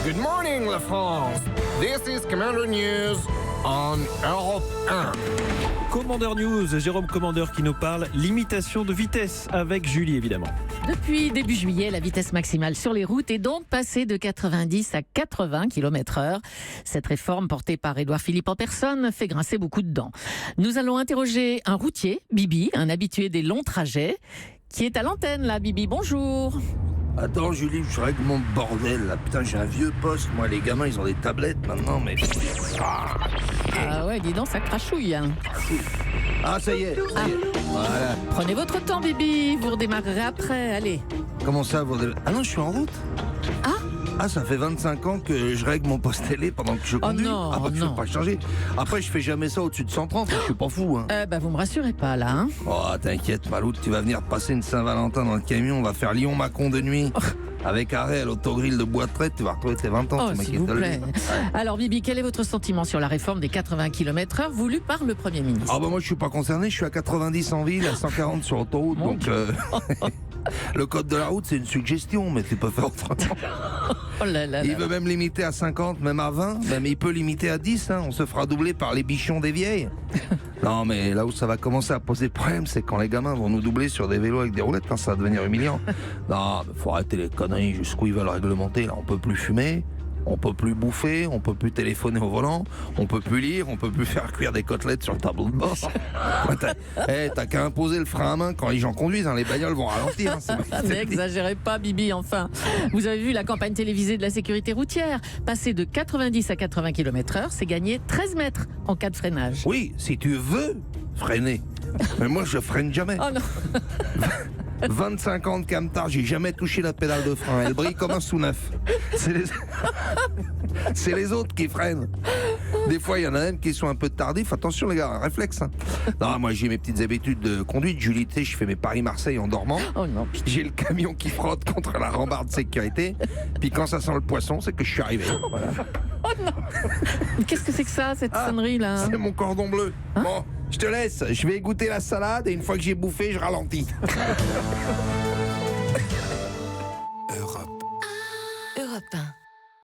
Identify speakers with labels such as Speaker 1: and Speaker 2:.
Speaker 1: Good morning, La France. This is Commander News on Europe 1.
Speaker 2: Commander News, Jérôme Commandeur qui nous parle limitation de vitesse avec Julie évidemment.
Speaker 3: Depuis début juillet, la vitesse maximale sur les routes est donc passée de 90 à 80 km/h. Cette réforme portée par Édouard Philippe en personne fait grincer beaucoup de dents. Nous allons interroger un routier, Bibi, un habitué des longs trajets, qui est à l'antenne là. Bibi, bonjour.
Speaker 4: Attends Julie, je règle mon bordel là. Putain, j'ai un vieux poste. Moi, les gamins, ils ont des tablettes maintenant, mais...
Speaker 3: Ah ouais, dis donc, ça crachouille. Hein.
Speaker 4: Ah, ça y est. Voilà.
Speaker 3: Prenez votre temps, Bibi, vous redémarrerez après, allez.
Speaker 4: Comment ça, vous... Ah non, je suis en route. Ah, ça fait 25 ans que je règle mon poste télé pendant que je conduis.
Speaker 3: non,
Speaker 4: ah bah, je
Speaker 3: non.
Speaker 4: peux pas changer. Après, je fais jamais ça au-dessus de 130, je suis pas fou. Hein.
Speaker 3: Vous me rassurez pas là, hein.
Speaker 4: Oh, t'inquiète, Maloute, tu vas venir passer une Saint-Valentin dans le camion, on va faire Lyon-Mâcon de nuit. Avec arrêt à l'autogrill de Bois-de-Traite, tu vas retrouver tes 20 ans.
Speaker 3: Oh,
Speaker 4: ce mec
Speaker 3: s'il
Speaker 4: qui
Speaker 3: vous
Speaker 4: te le
Speaker 3: plaît.
Speaker 4: dit.
Speaker 3: Alors, Bibi, quel est votre sentiment sur la réforme des 80 km/h voulue par le Premier ministre?
Speaker 4: Ah bah moi je suis pas concerné, je suis à 90 en ville, à 140 sur autoroute,
Speaker 3: Mon
Speaker 4: donc le code de la route c'est une suggestion, mais tu peux faire autrement.
Speaker 3: Oh là là
Speaker 4: Il
Speaker 3: là.
Speaker 4: veut même limiter à 50, même à 20, même il peut limiter à 10, hein. On se fera doubler par les bichons des vieilles. Non mais là où ça va commencer à poser problème, c'est quand les gamins vont nous doubler sur des vélos avec des roulettes, hein, ça va devenir humiliant. Non, mais faut arrêter les conneries jusqu'où ils veulent réglementer, là on peut plus fumer. On peut plus bouffer, on peut plus téléphoner au volant, on peut plus lire, on peut plus faire cuire des côtelettes sur le tableau de bord. Ouais, t'as qu'à imposer le frein à main quand les gens conduisent, hein, les bagnoles vont ralentir. Hein,
Speaker 3: N'exagérez pas, Bibi, enfin. Vous avez vu la campagne télévisée de la sécurité routière. Passer de 90 à 80 km/h, c'est gagner 13 mètres en cas de freinage.
Speaker 4: Oui, si tu veux freiner. Mais moi, je freine jamais.
Speaker 3: Oh non.
Speaker 4: 25 ans de camtar, j'ai jamais touché la pédale de frein. Elle brille comme un sous-neuf. C'est les autres qui freinent. Des fois, il y en a même qui sont un peu tardifs. Attention, les gars, un réflexe. Hein. Non, moi, j'ai mes petites habitudes de conduite. Julie, tu sais, je fais mes Paris-Marseille en dormant.
Speaker 3: Oh non.
Speaker 4: J'ai le camion qui frotte contre la rambarde de sécurité. Puis quand ça sent le poisson, c'est que je suis arrivé. Voilà.
Speaker 3: Oh non. Qu'est-ce que c'est que ça, cette sonnerie là?
Speaker 4: C'est mon cordon bleu. Bon, je te laisse. Je vais goûter la salade et une fois que j'ai bouffé, je ralentis.